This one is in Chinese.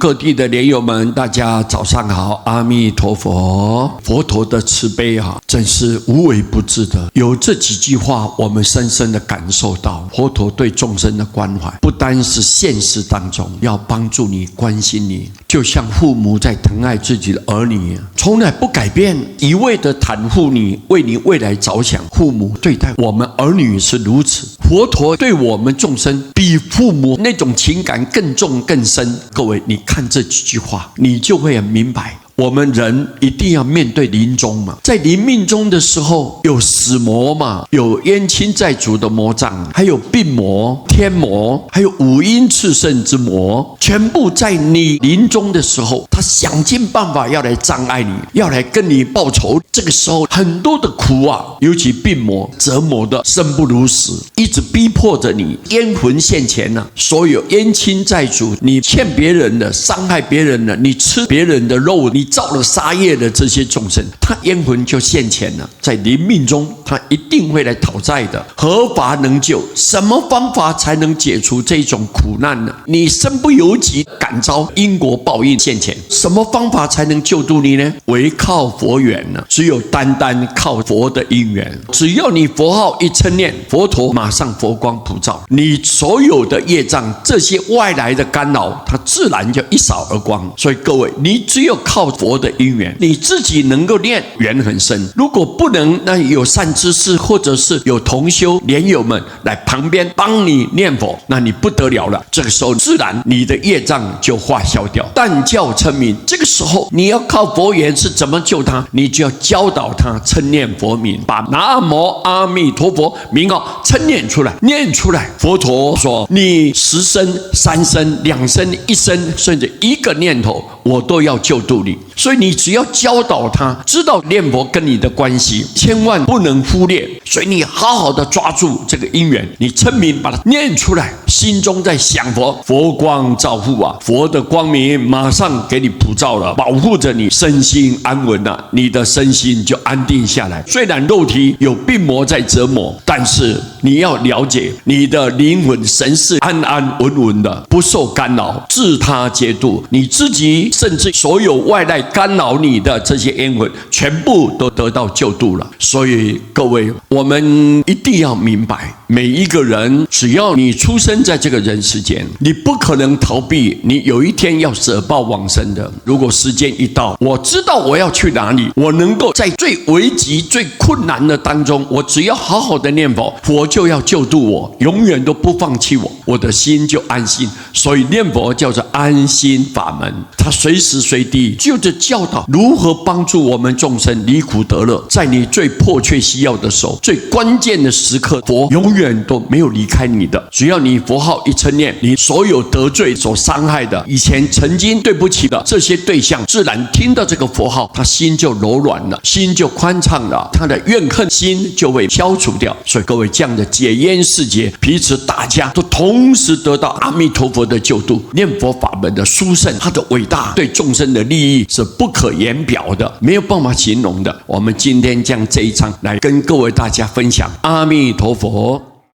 各地的莲友们，大家早上好，阿弥陀佛。佛陀的慈悲真是无微不至的。有这几句话，我们深深的感受到佛陀对众生的关怀，不单是现实当中要帮助你、关心你，就像父母在疼爱自己的儿女，从来不改变，一味的袒护你，为你未来着想。父母对待我们儿女是如此，佛陀对我们众生比父母那种情感更重更深。各位，你看这几句话，你就会很明白。我们人一定要面对临终嘛，在临命终的时候，有死魔嘛，有冤亲债主的魔障，还有病魔、天魔，还有五阴炽盛之魔，全部在你临终的时候，他想尽办法要来障碍你，要来跟你报仇。这个时候很多的苦尤其病魔折磨的生不如死，一直逼迫着你，冤魂现前所有冤亲债主，你欠别人的，伤害别人的，你吃别人的肉，你造了杀业的这些众生，他冤魂就现前了，在临命中他一定会来讨债的。何法能救？什么方法才能解除这种苦难呢？你身不由己，感遭因果报应现前，什么方法才能救度你呢？唯靠佛缘呢，只有单单靠佛的因缘。只要你佛号一称念，佛陀马上佛光普照，你所有的业障，这些外来的干扰，它自然就一扫而光。所以各位，你只有靠佛的因缘，你自己能够念，缘很深。如果不能，那有善知识或者是有同修莲友们来旁边帮你念佛，那你不得了了。这个时候自然你的业障就化消掉。但教称名，这个时候你要靠佛缘是怎么救他？你就要教导他称念佛名，把南无阿弥陀佛名号称念出来，念出来。佛陀说，你10声、3声、2声、1声，甚至一个念头，我都要救度你。所以你只要教导他知道念佛跟你的关系，千万不能忽略。所以你好好的抓住这个因缘，你称名把它念出来，心中在想佛，佛光照护佛的光明马上给你普照了，保护着你身心安稳你的身心就安定下来。虽然肉体有病魔在折磨，但是你要了解，你的灵魂神识安安稳稳的，不受干扰，自他皆度。你自己甚至所有外来干扰你的这些冤魂，全部都得到救度了。所以各位，我们一定要明白，每一个人只要你出生在这个人世间，你不可能逃避，你有一天要舍报往生的。如果时间一到，我知道我要去哪里，我能够在最危急最困难的当中，我只要好好的念佛，佛就要救度我，永远都不放弃我，我的心就安心。所以念佛叫做安心法门，它随时随地就是教导如何帮助我们众生离苦得乐。在你最迫切需要的时候，最关键的时刻，佛永远都没有离开你的。只要你佛号一称念，你所有得罪所伤害的，以前曾经对不起的这些对象，自然听到这个佛号，他心就柔软了，心就宽敞了，他的怨恨心就会消除掉。所以各位，这样的解冤释结，彼此大家都同时得到阿弥陀佛的救度。念佛法门的殊胜，它的伟大，对众生的利益是不可言表的，没有办法形容的。我们今天将这一章来跟各位大家分享。阿弥陀佛。